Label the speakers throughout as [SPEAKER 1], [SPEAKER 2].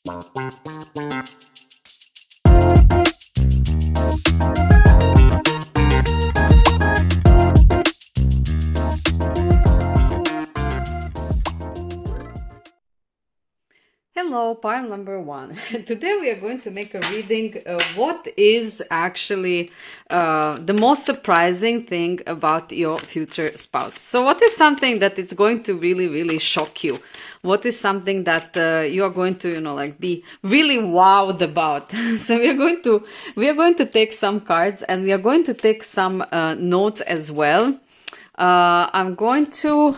[SPEAKER 1] Hello, pile number one. Today we are going to make a reading of what is actually the most surprising thing about your future spouse. So what is something that it's going to really shock you? What is something that you are going to, like be really wowed about? So we are going to take some cards and we are going to take some notes as well. I'm going to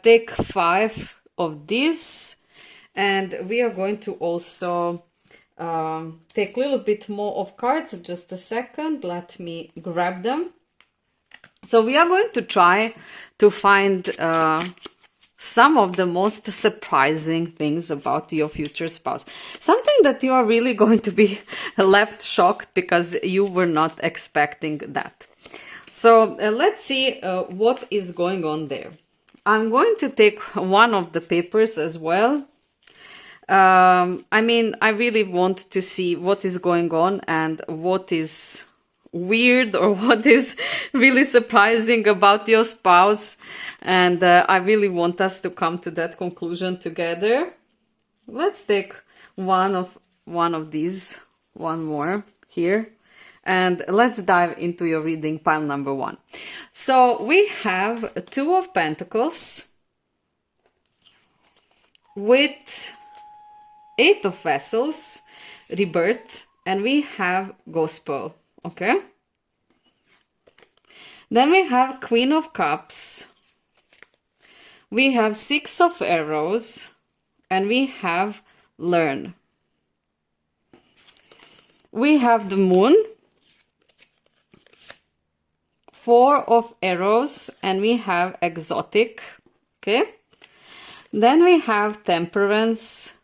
[SPEAKER 1] take 5 of these. And we are going to also take a little bit more of cards. Just a second, let me grab them. So we are going to try to find some of the most surprising things about your future spouse. Something that you are really going to be left shocked because you were not expecting that. So let's see what is going on there. I'm going to take one of the papers as well. I really want to see what is going on and what is weird or what is really surprising about your spouse. And I really want us to come to that conclusion together. Let's take one of these, one more here. And let's dive into your reading, pile number 1. So we have 2 of Pentacles with 8 of Vessels, Rebirth, and we have Gospel, okay? Then we have Queen of Cups, we have 6 of Arrows, and we have Learn. We have the Moon, 4 of Arrows, and we have Exotic, okay? Then we have Temperance,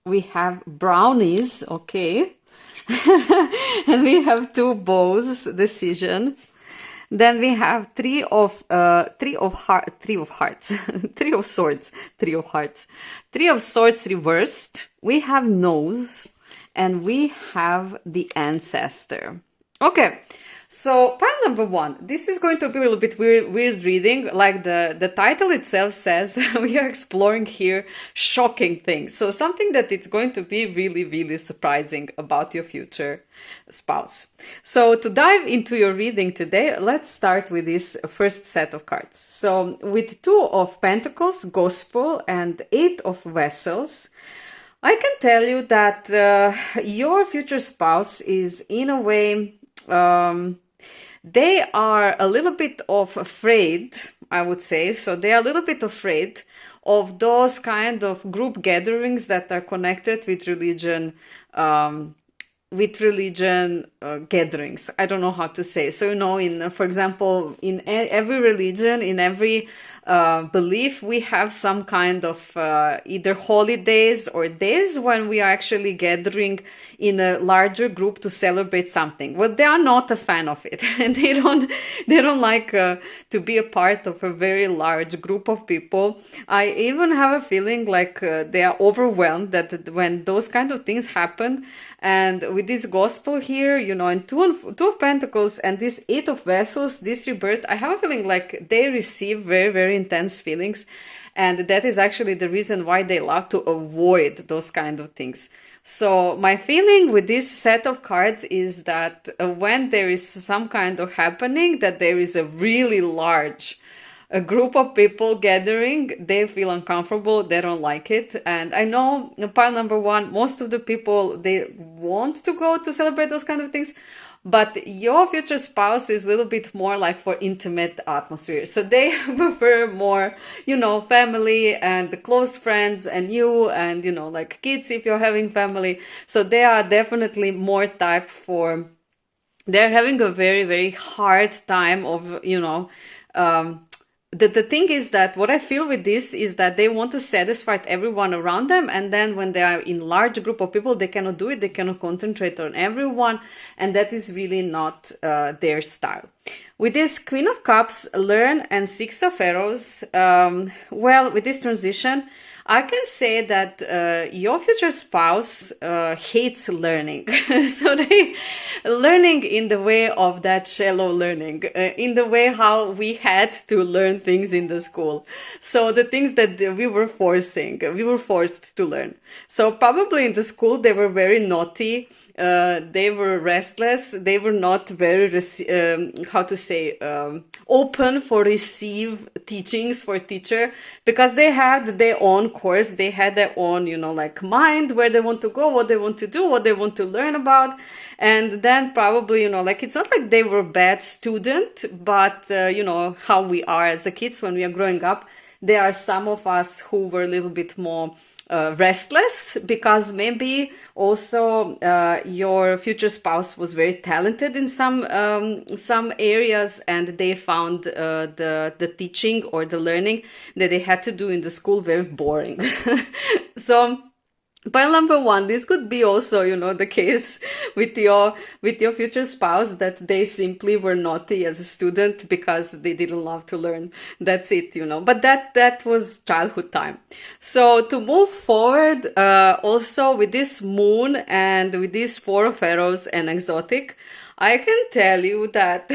[SPEAKER 1] we have Brownies, okay? And we have 2 Bows, Decision. Then we have 3 of Hearts, 3 of Swords, 3 of Hearts, 3 of Swords reversed. We have Nose, and we have the Ancestor. Okay. So, pile number 1, this is going to be a little bit weird reading. Like the title itself says, we are exploring here shocking things. So, something that it's going to be really surprising about your future spouse. So, to dive into your reading today, let's start with this first set of cards. So, with 2 of Pentacles, Gospel, and 8 of Vessels, I can tell you that your future spouse is in a way... they are a little bit afraid, I would say. So they are a little bit afraid of those kind of group gatherings that are connected with religion, gatherings. I don't know how to say. So, for example, in every religion, in every belief, we have some kind of either holidays or days when we are actually gathering in a larger group to celebrate something. Well, they are not a fan of it, and they don't like to be a part of a very large group of people. I even have a feeling like they are overwhelmed that when those kind of things happen. And with this Gospel here, and two of Pentacles and this 8 of Vessels, this Rebirth, I have a feeling like they receive very intense feelings. And that is actually the reason why they love to avoid those kind of things. So my feeling with this set of cards is that when there is some kind of happening, that there is a really large a group of people gathering, they feel uncomfortable, they don't like it. And I know, pile number 1, most of the people, they want to go to celebrate those kind of things, but your future spouse is a little bit more like for intimate atmosphere. So they prefer more, family and close friends and you and, like kids if you're having family. So they are definitely more type for, they're having a very hard time of, The thing is that what I feel with this is that they want to satisfy everyone around them, and then when they are in large group of people, they cannot do it, they cannot concentrate on everyone, and that is really not their style. With this Queen of Cups, Learn, and 6 of Arrows, well, with this transition, I can say that your future spouse hates learning. So they learning in the way of that shallow learning, in the way how we had to learn things in the school. So the things that we were forced to learn. So probably in the school they were very naughty. They were restless. They were not very, open for receive teachings for teacher, because they had their own course. They had their own, like mind, where they want to go, what they want to do, what they want to learn about. And then probably, like it's not like they were bad student, but, how we are as a kids when we are growing up, there are some of us who were a little bit more restless, because maybe also your future spouse was very talented in some areas, and they found the teaching or the learning that they had to do in the school very boring. So point number one, this could be also, the case with your future spouse, that they simply were naughty as a student because they didn't love to learn. That's it, But that was childhood time. So to move forward, also with this moon and with these 4 of arrows and exotic, I can tell you that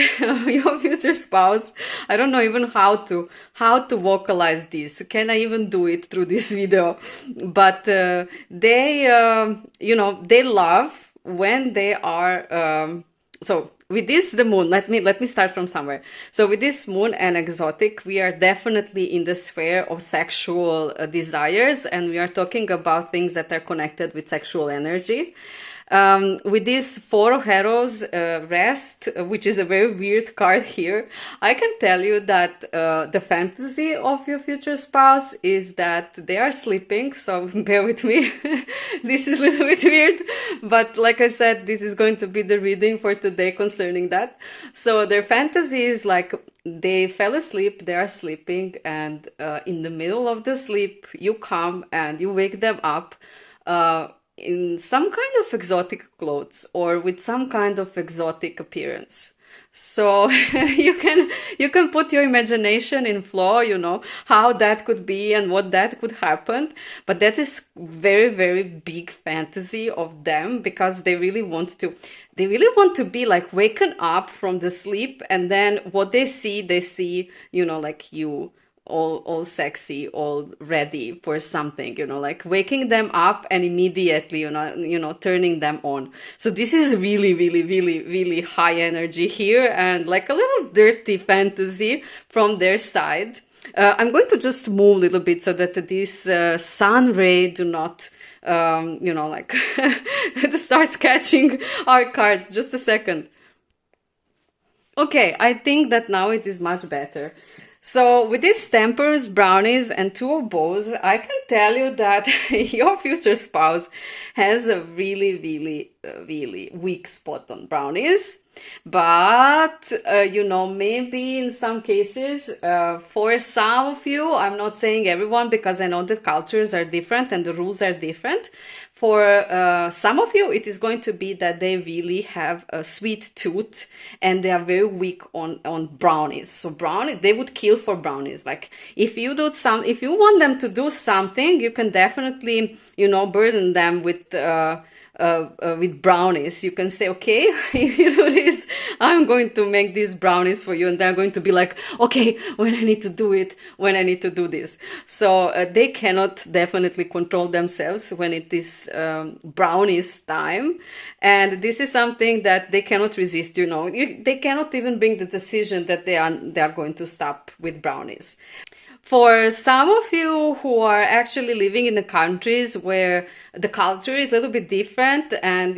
[SPEAKER 1] your future spouse, I don't know even how to vocalize this. Can I even do it through this video? But they love when they are, so with this, the moon, let me start from somewhere. So with this moon and exotic, we are definitely in the sphere of sexual desires, and we are talking about things that are connected with sexual energy. With this 4 of arrows, rest, which is a very weird card here, I can tell you that the fantasy of your future spouse is that they are sleeping, so bear with me. This is a little bit weird, but like I said, this is going to be the reading for today concerning that. So their fantasy is like they fell asleep, they are sleeping, and in the middle of the sleep, you come and you wake them up in some kind of exotic clothes or with some kind of exotic appearance. So you can put your imagination in flow, how that could be and what that could happen. But that is very, very big fantasy of them, because they really want to be like waken up from the sleep, and then what they see, like you all sexy, all ready for something, like waking them up and immediately, turning them on. So this is really, really, really, really high energy here, and like a little dirty fantasy from their side. I'm going to just move a little bit so that this sun ray do not, it starts catching our cards. Just a second. Okay, I think that now it is much better. So with these tempers, brownies, and 2 of bows, I can tell you that your future spouse has a really, really, really weak spot on brownies. But, maybe in some cases, for some of you, I'm not saying everyone, because I know the cultures are different and the rules are different. For some of you, it is going to be that they really have a sweet tooth and they are very weak on brownies. So brownies, they would kill for brownies. Like if you want them to do something, you can definitely, burden them with brownies. You can say, okay, if you do this, I'm going to make these brownies for you, and they're going to be like, okay, when I need to do it, when I need to do this. So they cannot definitely control themselves when it is brownies time, and this is something that they cannot resist. They cannot even bring the decision that they are going to stop with brownies. For some of you who are actually living in the countries where the culture is a little bit different, and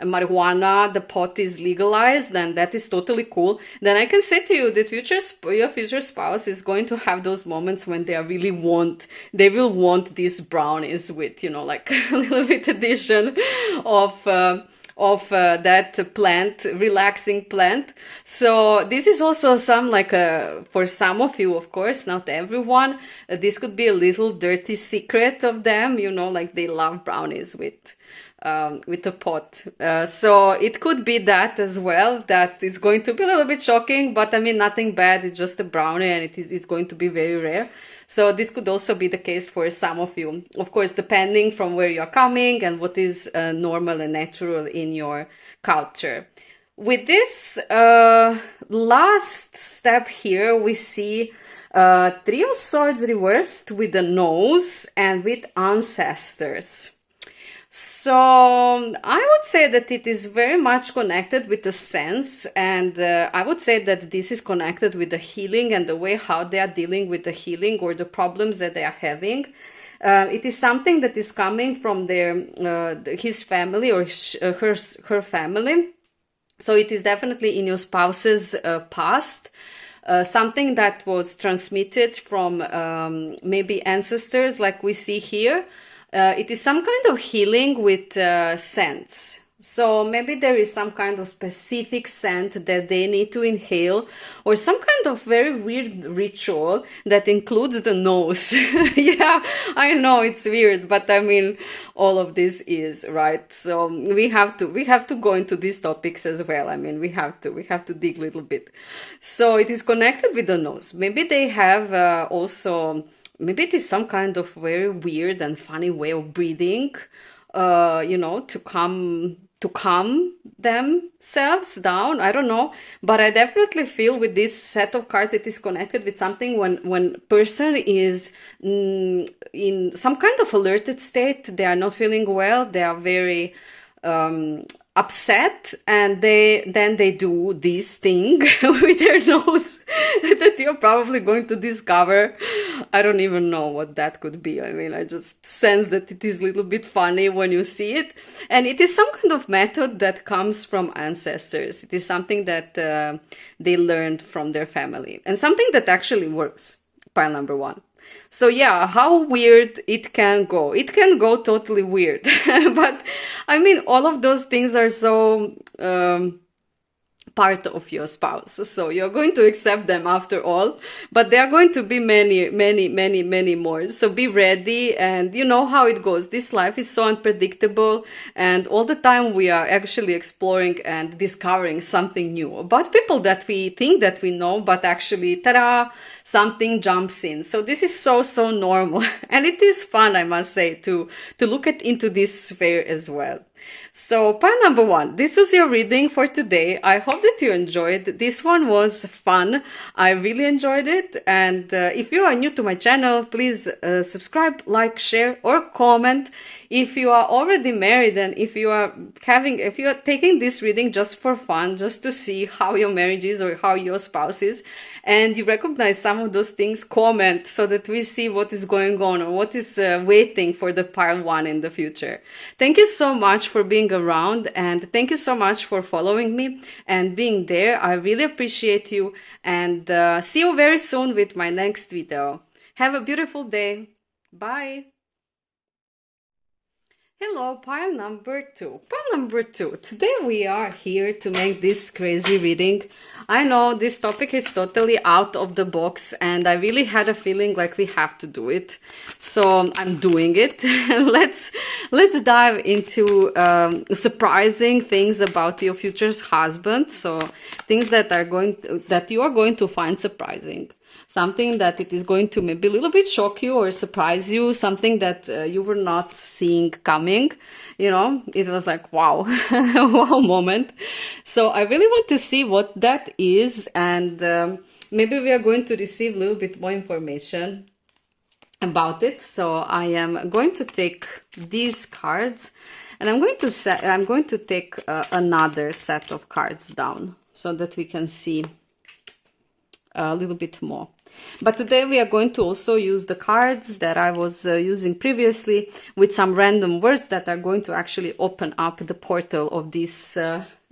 [SPEAKER 1] marijuana, the pot is legalized, then that is totally cool. Then I can say to you that your future spouse is going to have those moments when they will want these brownies with, like a little bit addition of that plant, relaxing plant. So this is also for some of you, of course, not everyone, this could be a little dirty secret of them, like they love brownies with a pot. So it could be that as well. That is going to be a little bit shocking, but I mean, nothing bad. It's just a brownie, and it's going to be very rare. So this could also be the case for some of you, of course, depending from where you're coming and what is normal and natural in your culture. With this last step here, we see Three of Swords reversed with the nose and with ancestors. So I would say that it is very much connected with the sense, and I would say that this is connected with the healing and the way how they are dealing with the healing or the problems that they are having. It is something that is coming from his family or her family. So it is definitely in your spouse's past. Something that was transmitted from maybe ancestors, like we see here. It is some kind of healing with scents. So maybe there is some kind of specific scent that they need to inhale, or some kind of very weird ritual that includes the nose. Yeah, I know it's weird, but I mean, all of this is right. So we have to go into these topics as well. I mean, we have to dig a little bit. So it is connected with the nose. Maybe they have also. Maybe it is some kind of very weird and funny way of breathing, to calm themselves down. I don't know, but I definitely feel with this set of cards, it is connected with something when person is in some kind of alerted state. They are not feeling well. They are very upset, and they do this thing with their nose that you're probably going to discover. I don't even know what that could be. I mean, I just sense that it is a little bit funny when you see it, and it is some kind of method that comes from ancestors. It is something that they learned from their family, and something that actually works. Pile number one. So yeah, how weird it can go. It can go totally weird. But I mean, all of those things are so part of your spouse. So you're going to accept them after all, but there are going to be many more. So be ready, and you know how it goes. This life is so unpredictable, and all the time we are actually exploring and discovering something new about people that we think that we know, but actually, ta-da, something jumps in. So this is so normal. And it is fun, I must say, to look into this sphere as well. So pile number one, this was your reading for today. I hope that you enjoyed. This one was fun. I really enjoyed it. And if you are new to my channel, please subscribe, like, share, or comment. If you are already married, and if you are taking this reading just for fun, just to see how your marriage is or how your spouse is, and you recognize some of those things, comment so that we see what is going on or what is waiting for the pile one in the future. Thank you so much for being around, and thank you so much for following me and being there. I really appreciate you, and see you very soon with my next video. Have a beautiful day. Bye. Hello, pile number two. Pile number two. Today we are here to make this crazy reading. I know this topic is totally out of the box, and I really had a feeling like we have to do it. So I'm doing it. Let's dive into surprising things about your future's husband. So things that you are going to find surprising. Something that it is going to maybe a little bit shock you or surprise you, something that you were not seeing coming. You know, it was like, wow, wow moment. So I really want to see what that is, and maybe we are going to receive a little bit more information about it. So I am going to take these cards, and I'm going to take another set of cards down so that we can see a little bit more. But today we are going to also use the cards that I was using previously, with some random words that are going to actually open up the portal of this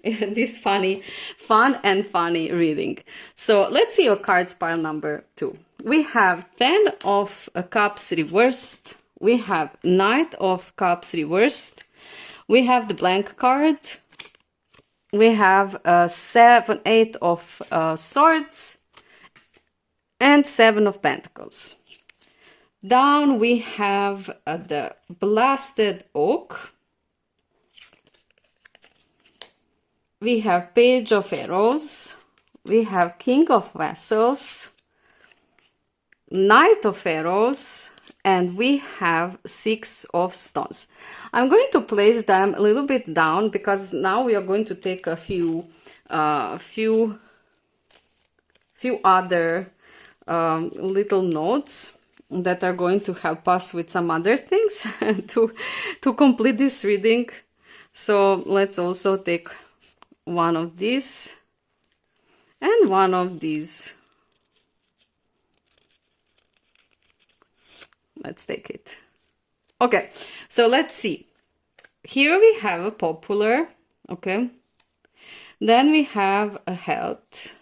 [SPEAKER 1] this fun and funny reading. So let's see your cards, pile number two. We have 10 of Cups reversed. We have Knight of Cups reversed. We have the blank card. We have 8 of Swords. And 7 of Pentacles. Down we have the Blasted Oak. We have Page of Arrows. We have King of Vessels. Knight of Arrows, and we have Six of Stones. I'm going to place them a little bit down because now we are going to take a few other little notes that are going to help us with some other things to complete this reading. So let's also take one of these and one of these. Let's take it. Okay, so let's see. Here we have a popular, okay. Then we have a health.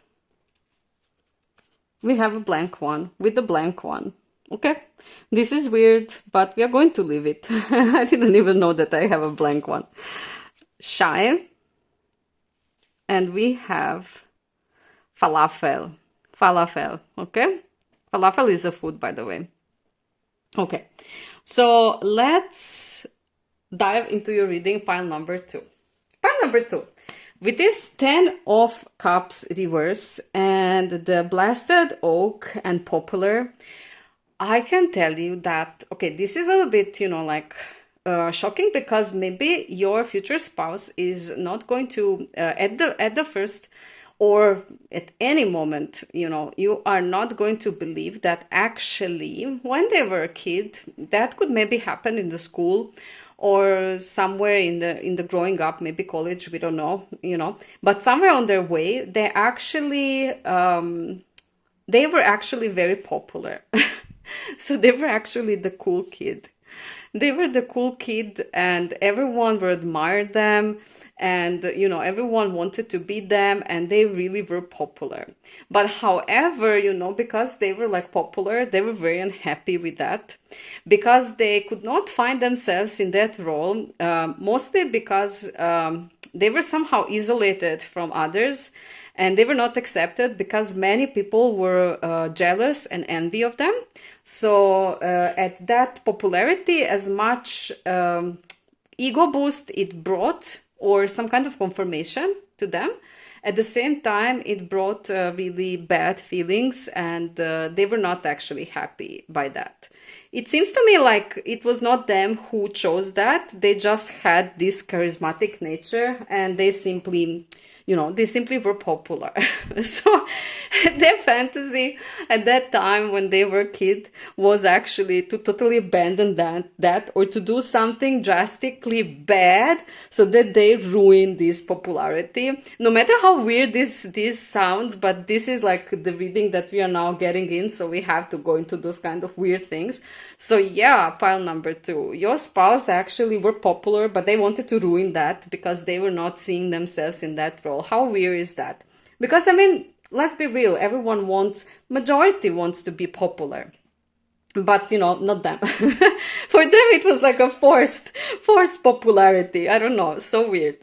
[SPEAKER 1] We have a blank one with a blank one. Okay, this is weird, but we are going to leave it. I didn't even know that I have a blank one. Shy. And we have falafel. Falafel, okay? Falafel is a food, by the way. Okay, so let's dive into your reading, pile number 2. Pile number 2. With this 10 of Cups reverse and the blasted oak and popular, I can tell you that, okay, this is a little bit, you know, like shocking because maybe your future spouse is not going to, at the first or at any moment, you know, you are not going to believe that actually when they were a kid, that could maybe happen in the school or somewhere in the growing up, maybe college, we don't know, you know, but somewhere on their way, they actually, they were actually very popular. So they were actually the cool kid. They were the cool kid and everyone would admire them. And, you know, everyone wanted to be them and they really were popular. But however, you know, because they were like popular, they were very unhappy with that because they could not find themselves in that role, mostly because they were somehow isolated from others and they were not accepted because many people were jealous and envy of them. So at that popularity, as much ego boost it brought, or some kind of confirmation to them. At the same time, it brought really bad feelings and they were not actually happy by that. It seems to me like it was not them who chose that. They just had this charismatic nature and they simply, you know, they simply were popular. So their fantasy at that time when they were a kid was actually to totally abandon that or to do something drastically bad so that they ruin this popularity. No matter how weird this sounds, but this is like the reading that we are now getting in, so we have to go into those kind of weird things. So yeah, pile number 2. Your spouse actually were popular, but they wanted to ruin that because they were not seeing themselves in that role. How weird is that? Because I mean, let's be real, majority wants to be popular. But, you know, not them. For them, it was like a forced popularity. I don't know, so weird.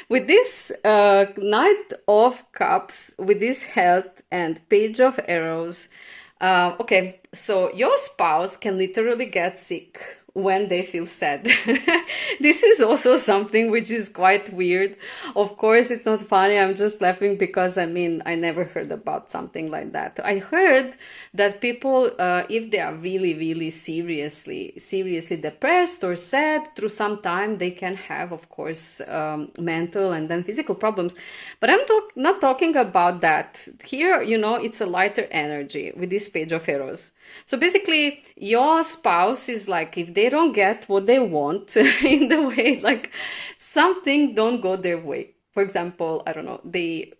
[SPEAKER 1] With this Knight of Cups, with this health and Page of Arrows, okay, so your spouse can literally get sick when they feel sad. This is also something which is quite weird. Of course, it's not funny. I'm just laughing because, I mean, I never heard about something like that. I heard that people, if they are really, really seriously depressed or sad through some time, they can have, of course, mental and then physical problems. But I'm not talking about that. Here, you know, it's a lighter energy with this Page of Arrows. So basically, your spouse is like, if they don't get what they want in the way, like something don't go their way. For example, I don't know, they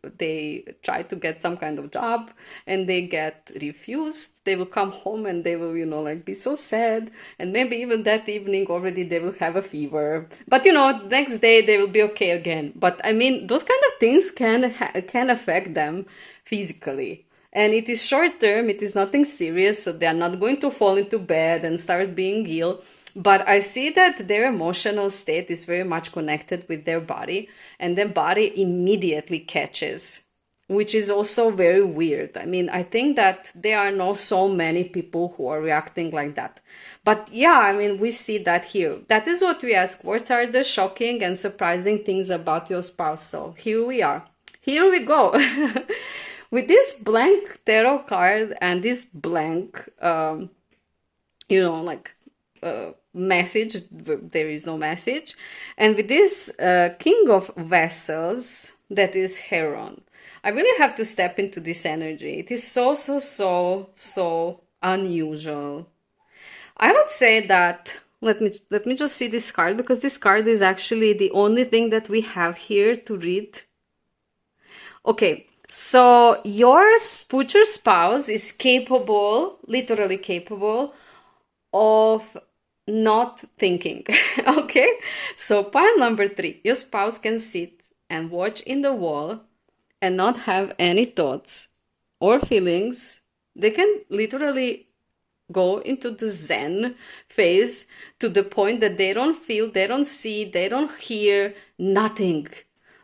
[SPEAKER 1] try to get some kind of job and they get refused. They will come home and they will, you know, like be so sad. And maybe even that evening already they will have a fever. But, you know, next day they will be okay again. But I mean, those kind of things can affect them physically. And it is short term, it is nothing serious, so they are not going to fall into bed and start being ill. But I see that their emotional state is very much connected with their body, and their body immediately catches, which is also very weird. I mean, I think that there are not so many people who are reacting like that. But yeah, I mean, we see that here. That is what we ask. What are the shocking and surprising things about your spouse? So here we are. Here we go. with this blank tarot card and this blank, like message, there is no message, and with this King of Vessels, that is Heron. I really have to step into this energy. It is so, so, so, so unusual. I would say that, let me just see this card, because this card is actually the only thing that we have here to read. Okay, so your future spouse is capable, literally capable, of not thinking. Okay, so pile number 3, your spouse can sit and watch in the wall and not have any thoughts or feelings. They can literally go into the Zen phase to the point that they don't feel, they don't see, they don't hear nothing.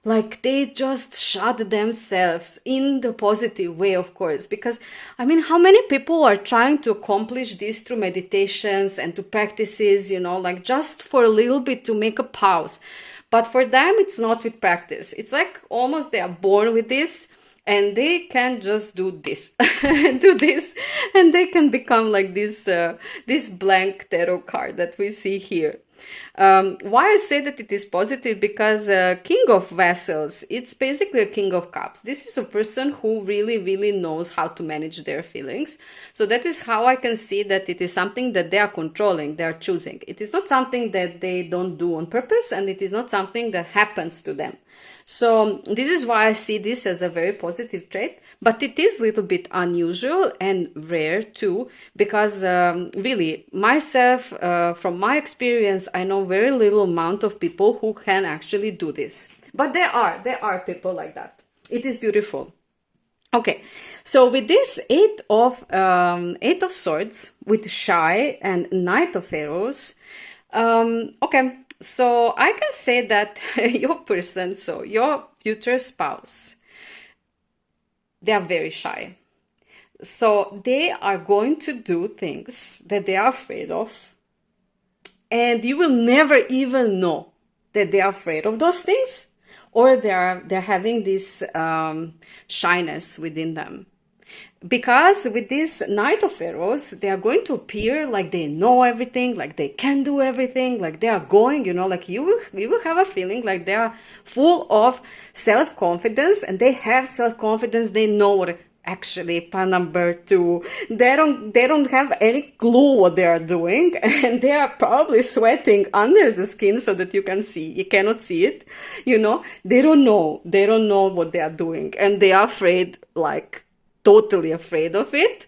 [SPEAKER 1] Like they just shut themselves in the positive way, of course, because I mean, how many people are trying to accomplish this through meditations and to practices, like just for a little bit to make a pause. But for them, it's not with practice. It's like almost they are born with this, and they can just do this, do this, and they can become like this, this blank tarot card that we see here. Why I say that it is positive? Because King of Vessels, it's basically a King of Cups. This is a person who really, really knows how to manage their feelings. So that is how I can see that it is something that they are controlling, they are choosing. It is not something that they don't do on purpose, and it is not something that happens to them. So this is why I see this as a very positive trait, but it is a little bit unusual and rare too, because really myself, from my experience, I know very little amount of people who can actually do this, but there are people like that. It is beautiful. Okay, so with this Eight of Swords, with Shy and Knight of Arrows, okay, so I can say that your person, so your future spouse, they are very shy. So they are going to do things that they are afraid of, and you will never even know that they are afraid of those things, or they're having this shyness within them. Because with this Knight of Arrows, they are going to appear like they know everything, like they can do everything, like they are going, like you will have a feeling like they are full of self-confidence, and they have self-confidence, they know what. Actually, part number 2, they don't have any clue what they are doing, and they are probably sweating under the skin so that you cannot see it. They don't know what they are doing, and they are afraid, like totally afraid of it.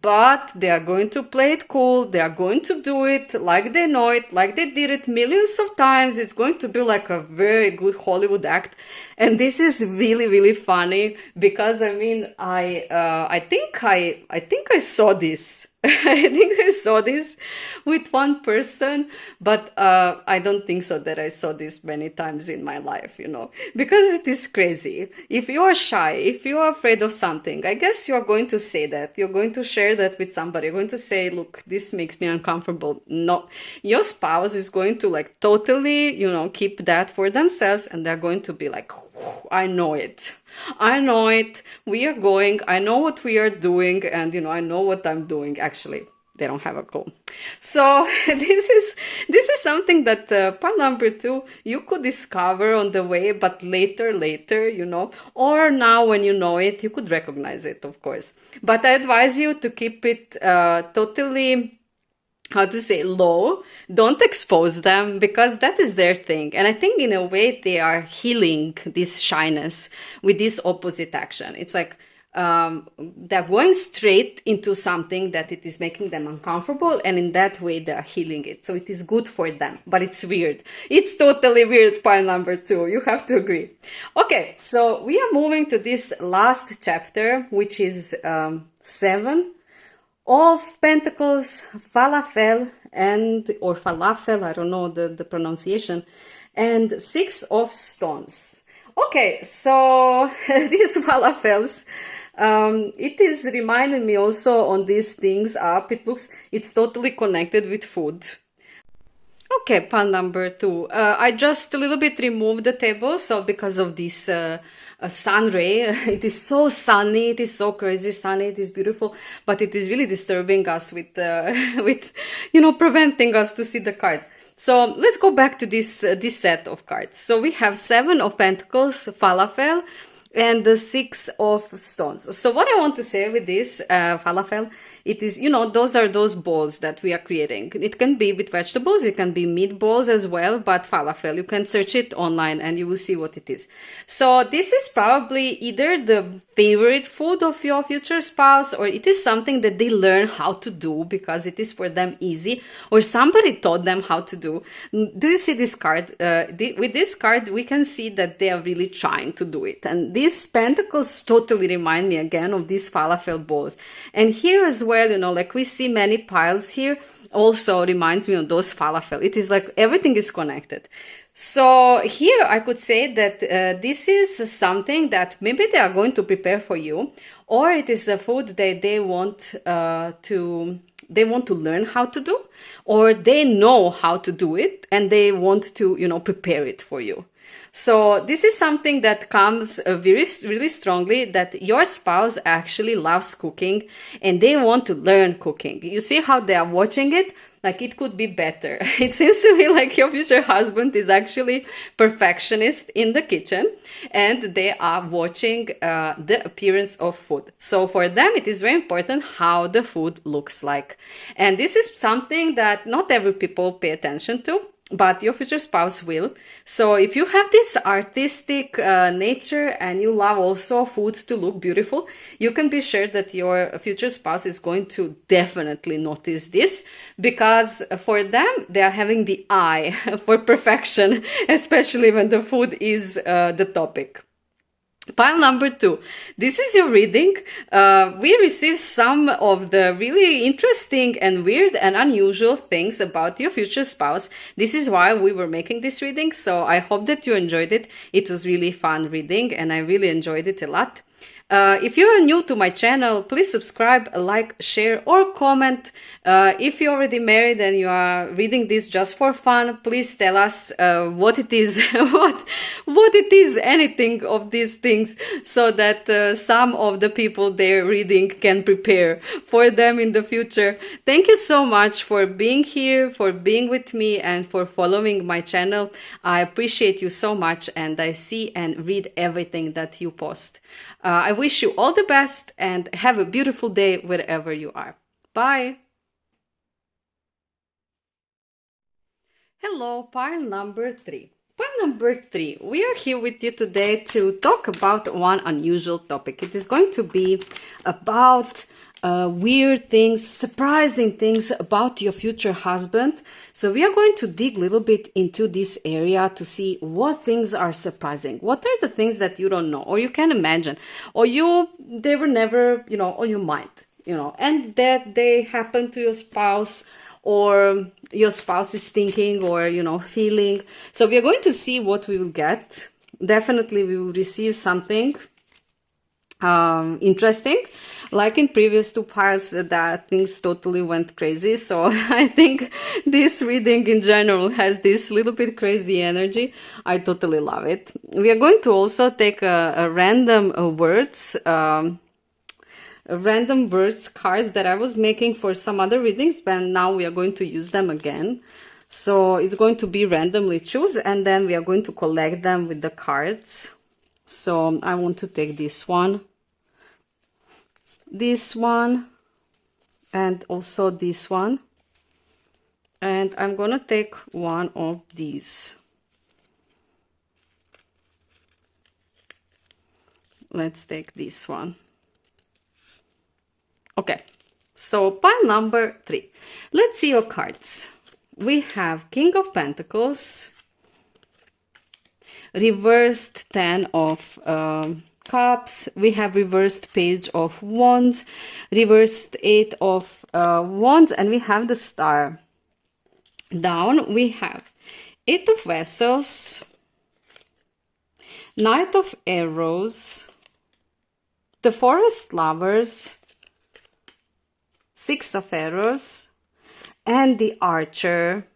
[SPEAKER 1] But they are going to play it cool. They are going to do it like they know it, like they did it millions of times. It's going to be like a very good Hollywood act. And this is really, really funny, because I mean, I think I saw this. I think I saw this with one person, but I don't think so that I saw this many times in my life, because it is crazy. If you are shy, if you are afraid of something, I guess you are going to say that. You're going to share that with somebody. You're going to say, look, this makes me uncomfortable. No, your spouse is going to like totally, keep that for themselves, and they're going to be like, I know it. We are going. I know what we are doing, and I know what I'm doing. Actually, they don't have a clue. So this is something that part number 2 you could discover on the way, but later, or now when you know it, you could recognize it, of course. But I advise you to keep it totally, low. Don't expose them, because that is their thing. And I think in a way they are healing this shyness with this opposite action. It's like they're going straight into something that it is making them uncomfortable, and in that way they're healing it. So it is good for them, but it's weird. It's totally weird, part number 2. You have to agree. Okay, so we are moving to this last chapter, which is 7 of Pentacles, Falafel, or Falafel, I don't know the pronunciation, and 6 of Stones. Okay, so these Falafels, it is reminding me also on these things up. It's totally connected with food. Okay, pile number 2. I just a little bit removed the table, so because of this sun ray, it is so sunny, it is so crazy sunny, it is beautiful, but it is really disturbing us with, with, you know, preventing us to see the cards. So let's go back to this set of cards. So we have 7 of Pentacles, Falafel, and the 6 of Stones. So what I want to say with this falafel, it is, you know, those are those balls that we are creating. It can be with vegetables, it can be meatballs as well, but falafel, you can search it online and you will see what it is. So this is probably either the favorite food of your future spouse, or it is something that they learn how to do because it is for them easy, or somebody taught them how to do. Do you see this card? With this card, we can see that they are really trying to do it. And these pentacles totally remind me again of these falafel balls. And here as well, you know, like we see many piles here, also reminds me of those falafel. It is like everything is connected. So here I could say that this is something that maybe they are going to prepare for you, or it is a food that they want to learn how to do, or they know how to do it and they want to, you know, prepare it for you. So this is something that comes really strongly, that your spouse actually loves cooking and they want to learn cooking. You see how they are watching it? Like it could be better. It seems to me like your future husband is actually perfectionist in the kitchen and they are watching the appearance of food. So for them, it is very important how the food looks like. And this is something that not every people pay attention to, but your future spouse will. So if you have this artistic nature and you love also food to look beautiful, you can be sure that your future spouse is going to definitely notice this, because for them, they are having the eye for perfection, especially when the food is the topic. Pile number 2. This is your reading. We received some of the really interesting and weird and unusual things about your future spouse. This is why we were making this reading. So I hope that you enjoyed it. It was really fun reading and I really enjoyed it a lot. If you are new to my channel, please subscribe, like, share, or comment. If you're already married and you are reading this just for fun, please tell us what it is, what it is, anything of these things, so that some of the people they're reading can prepare for them in the future. Thank you so much for being here, for being with me, and for following my channel. I appreciate you so much, and I see and read everything that you post. I wish you all the best and have a beautiful day wherever you are. Bye! Hello, pile number 3. Pile number 3. We are here with you today to talk about one unusual topic. It is going to be about weird things, surprising things about your future husband. So we are going to dig a little bit into this area to see what things are surprising. What are the things that you don't know, or you can imagine, or they were never, you know, on your mind, you know, and that they happen to your spouse, or your spouse is thinking, or, you know, feeling. So we are going to see what we will get. Definitely we will receive something interesting. Like in previous 2 piles, that things totally went crazy. So I think this reading in general has this little bit crazy energy. I totally love it. We are going to also take a random words cards that I was making for some other readings, but now we are going to use them again. So it's going to be randomly choose, and then we are going to collect them with the cards. So I want to take this one, and also this one, and I'm gonna take one of these. Let's take this one. Okay, so pile number 3. Let's see your cards. We have King of Pentacles, reversed 10 of Cups, we have reversed Page of Wands, reversed 8 of Wands, and we have the Star. Down we have 8 of Vessels, Knight of Arrows, the Forest Lovers, 6 of Arrows, and the Archer,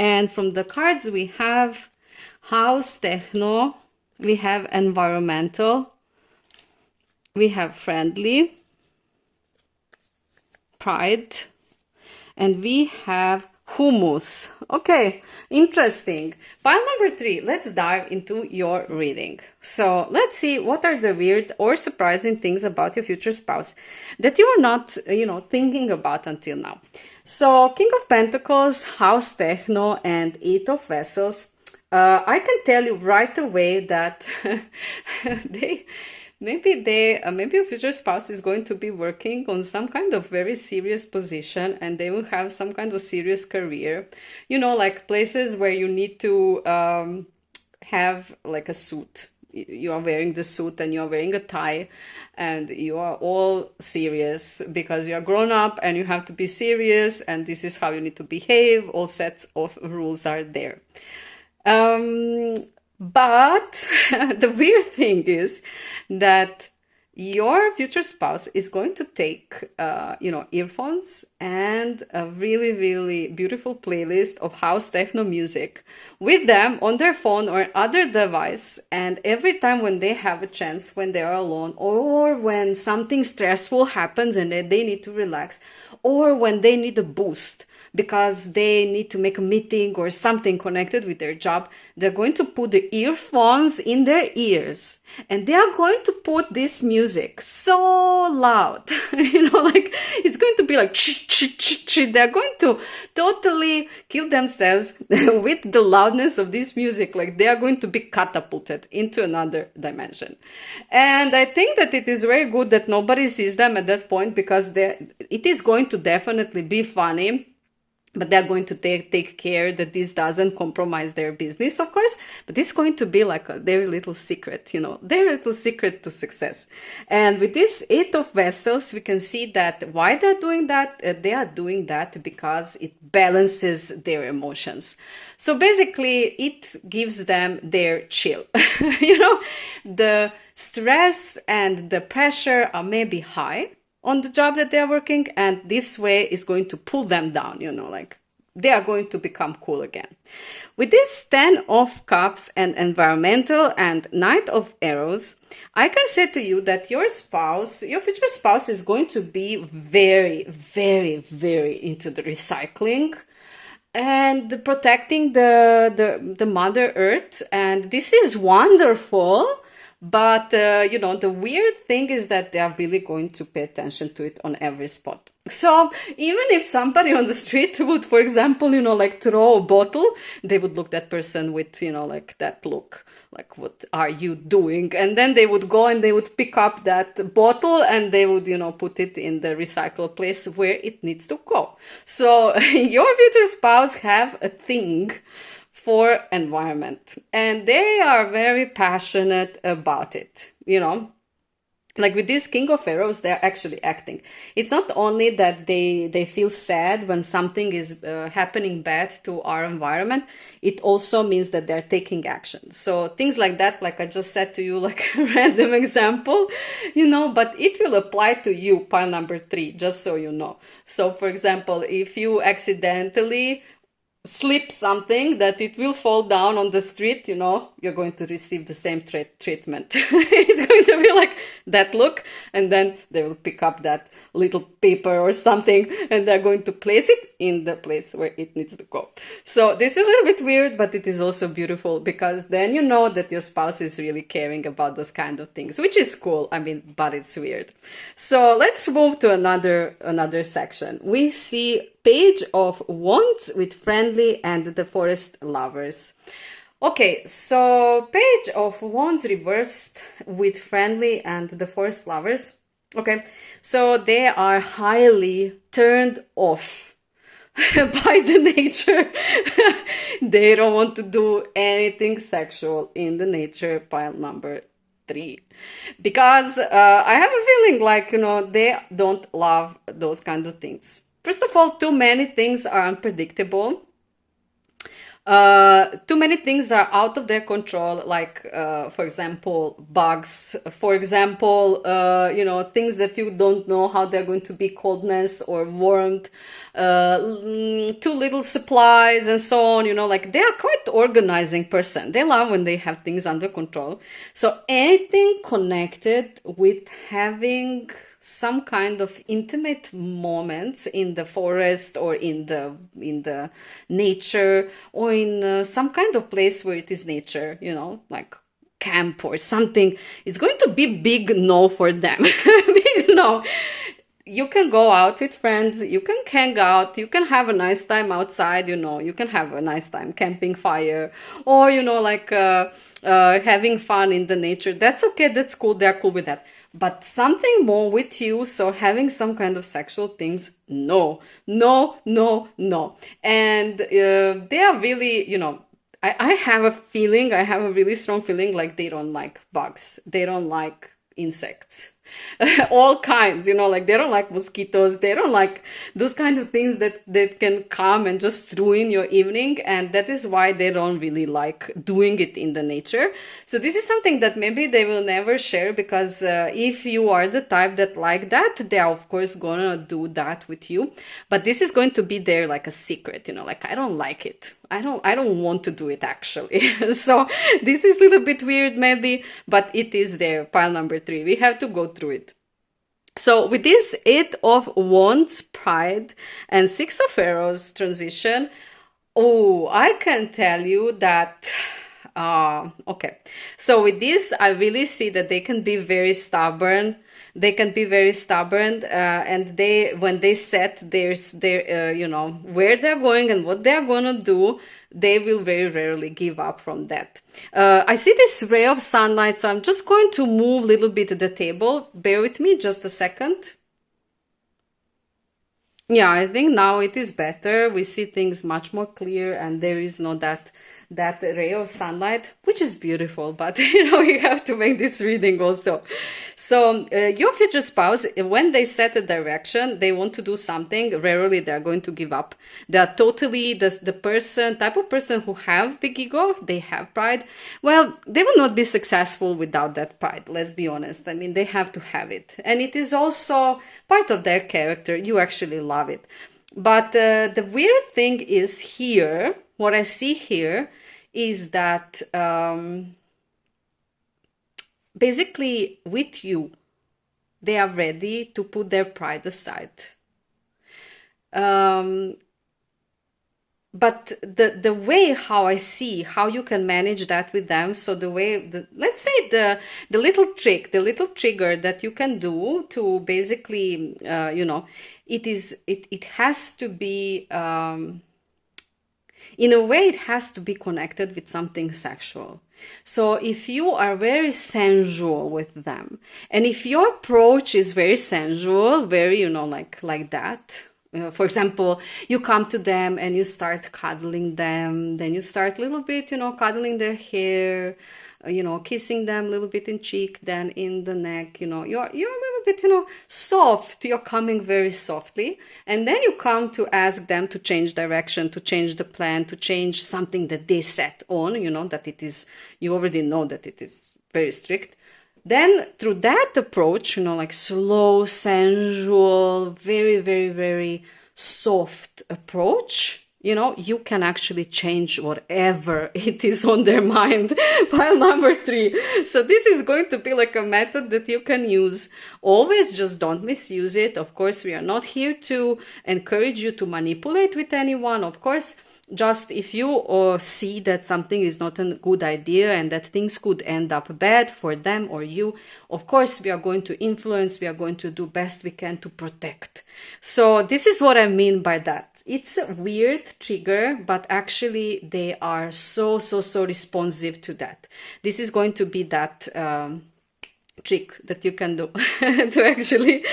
[SPEAKER 1] And from the cards, we have house, techno, we have environmental, we have friendly, pride, and we have humus. Okay, interesting. Pile number 3, let's dive into your reading. So let's see what are the weird or surprising things about your future spouse that you were not, thinking about until now. So King of Pentacles, House Techno, and Eight of Vessels. I can tell you right away that maybe your future spouse is going to be working on some kind of very serious position, and they will have some kind of serious career, like places where you need to have like a suit. You are wearing the suit and you are wearing a tie, and you are all serious because you are grown up and you have to be serious, and this is how you need to behave. All sets of rules are there. But the weird thing is that your future spouse is going to take, earphones and a really, really beautiful playlist of house techno music with them on their phone or other device. And every time when they have a chance, when they are alone, or when something stressful happens and they need to relax, or when they need a boost, because they need to make a meeting or something connected with their job, they're going to put the earphones in their ears and they are going to put this music so loud, it's going to be like, they're going to totally kill themselves with the loudness of this music. Like they are going to be catapulted into another dimension. And I think that it is very good that nobody sees them at that point, because it is going to definitely be funny. But they're going to take care that this doesn't compromise their business, of course. But it's going to be like their little secret, their little secret to success. And with this Eight of Vessels, we can see that why they're doing that. They are doing that because it balances their emotions. So basically, it gives them their chill. The stress and the pressure are maybe high on the job that they are working, and this way is going to pull them down, they are going to become cool again. With this 10 of Cups and environmental and Knight of Arrows, I can say to you that your future spouse is going to be very, very, very into the recycling and protecting the Mother Earth, and this is wonderful. But, the weird thing is that they are really going to pay attention to it on every spot. So even if somebody on the street would, for example, throw a bottle, they would look that person with, that look, like, what are you doing? And then they would go and they would pick up that bottle and they would, put it in the recycle place where it needs to go. So your future spouse have a thing for environment, and they are very passionate about it. Like with this King of Arrows, they're actually acting. It's not only that they feel sad when something is happening bad to our environment, it also means that they're taking action. So things like that, like I just said to you, like a random example, but it will apply to you, pile number 3, just so you know. So for example, if you accidentally slip something that it will fall down on the street, you're going to receive the same treatment. It's going to be like that look, and then they will pick up that little paper or something and they're going to place it in the place where it needs to go. So this is a little bit weird, but it is also beautiful, because then you know that your spouse is really caring about those kind of things, which is cool. But it's weird. So let's move to another section. We see Page of Wands with friendly and the Forest Lovers. Okay, so Page of Wands reversed with friendly and the Forest Lovers. Okay, so they are highly turned off by the nature. They don't want to do anything sexual in the nature, pile number 3. Because I have a feeling like, they don't love those kind of things. First of all, too many things are unpredictable. Too many things are out of their control, like, for example, bugs, for example, things that you don't know how they're going to be, coldness or warmth, too little supplies and so on, like they are quite organizing person. They love when they have things under control. So anything connected with having some kind of intimate moments in the forest or in the nature, or in some kind of place where it is nature, like camp or something, it's going to be big no for them. Big no. You can go out with friends, you can hang out, you can have a nice time outside, you can have a nice time camping fire, or having fun in the nature. That's okay, that's cool, they're cool with that. But something more with you, so having some kind of sexual things, no. And they are really, I have a really strong feeling like they don't like bugs, they don't like insects. All kinds, like they don't like mosquitoes, they don't like those kind of things that can come and just ruin your evening, and that is why they don't really like doing it in the nature. So this is something that maybe they will never share, because if you are the type that like that, they are of course gonna do that with you, but this is going to be there like a secret, like I don't like it, I don't want to do it actually. So this is a little bit weird maybe, but it is there. Pile number 3, we have to go through it. So with this 8 of Wands, Pride, and 6 of Arrows transition, I can tell you that okay, so with this I really see that they can be very stubborn. And when they set their where they're going and what they're gonna do, they will very rarely give up from that. I see this ray of sunlight, so I'm just going to move a little bit the table. Bear with me just a second. Yeah, I think now it is better. We see things much more clear, and there is no that ray of sunlight, which is beautiful, but we have to make this reading also. So your future spouse, when they set a direction, they want to do something, rarely they're going to give up. They are totally the type of person who have big ego, they have pride. Well, they will not be successful without that pride, let's be honest. I mean, they have to have it, and it is also part of their character. You actually love it. But the weird thing is here, what I see here is that basically with you, they are ready to put their pride aside. But the way how I see how you can manage that with them, so the way, let's say the little trick, the little trigger that you can do to basically, it has to be, in a way, it has to be connected with something sexual. So if you are very sensual with them, and if your approach is very sensual, very, like that, for example, you come to them and you start cuddling them, then you start a little bit, cuddling their hair, kissing them a little bit in cheek, then in the neck, you're a little bit, soft, you're coming very softly. And then you come to ask them to change direction, to change the plan, to change something that they set on, that it is, you already know that it is very strict. Then through that approach, like slow, sensual, very, very, very soft approach, you can actually change whatever it is on their mind. Pile number 3. So this is going to be like a method that you can use. Always just don't misuse it. Of course, we are not here to encourage you to manipulate with anyone. Of course, just if you see that something is not a good idea and that things could end up bad for them or you, of course, we are going to influence, we are going to do best we can to protect. So this is what I mean by that. It's a weird trigger, but actually they are so responsive to that. This is going to be that trick that you can do to actually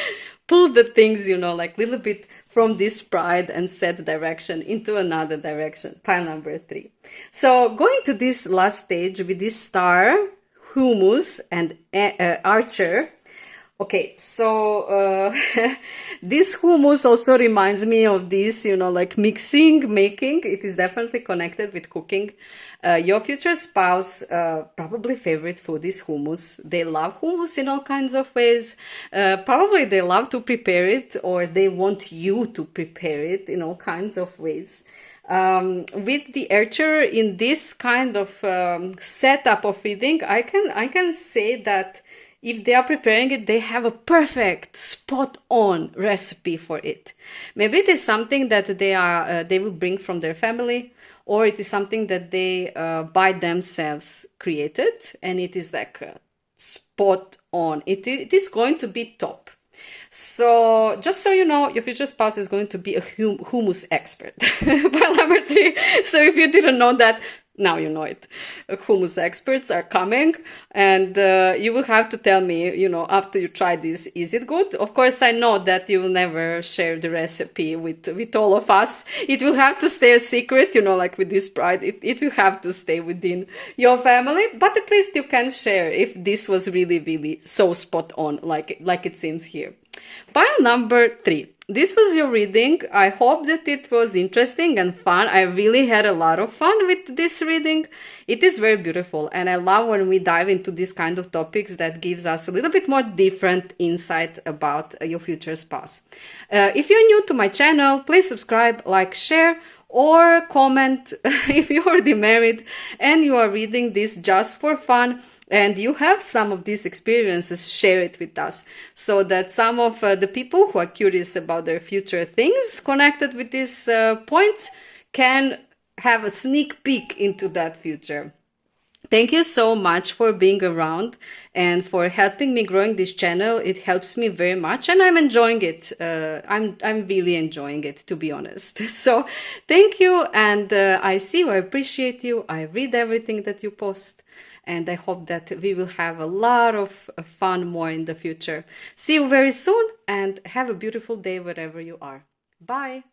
[SPEAKER 1] pull the things, like little bit from this pride and set direction into another direction. Pile number 3. So going to this last stage with this star, humus, and archer, Okay, so this hummus also reminds me of this, like mixing, making. It is definitely connected with cooking. Your future spouse probably favorite food is hummus. They love hummus in all kinds of ways. Probably they love to prepare it, or they want you to prepare it in all kinds of ways. With the archer in this kind of setup of reading, I can say that if they are preparing it, they have a perfect, spot-on recipe for it. Maybe it is something that they will bring from their family, or it is something that they by themselves created, and it is like spot on. It is going to be top. So just so you know, your future spouse is going to be a hummus expert. Pile number 3. So if you didn't know that, now you know it. Hummus experts are coming, and you will have to tell me, after you try this, is it good? Of course, I know that you will never share the recipe with all of us. It will have to stay a secret, like with this pride. It will have to stay within your family, but at least you can share if this was really, really so spot on, like it seems here. Pile number 3. This was your reading. I hope that it was interesting and fun. I really had a lot of fun with this reading. It is very beautiful, and I love when we dive into these kind of topics that gives us a little bit more different insight about your future spouse. If you're new to my channel, please subscribe, like, share, or comment if you're already married and you are reading this just for fun and you have some of these experiences, share it with us so that some of the people who are curious about their future things connected with these points can have a sneak peek into that future. Thank you so much for being around and for helping me growing this channel. It helps me very much, and I'm enjoying it. I'm really enjoying it, to be honest. So thank you, and I see you, I appreciate you. I read everything that you post, and I hope that we will have a lot of fun more in the future. See you very soon, and have a beautiful day wherever you are. Bye.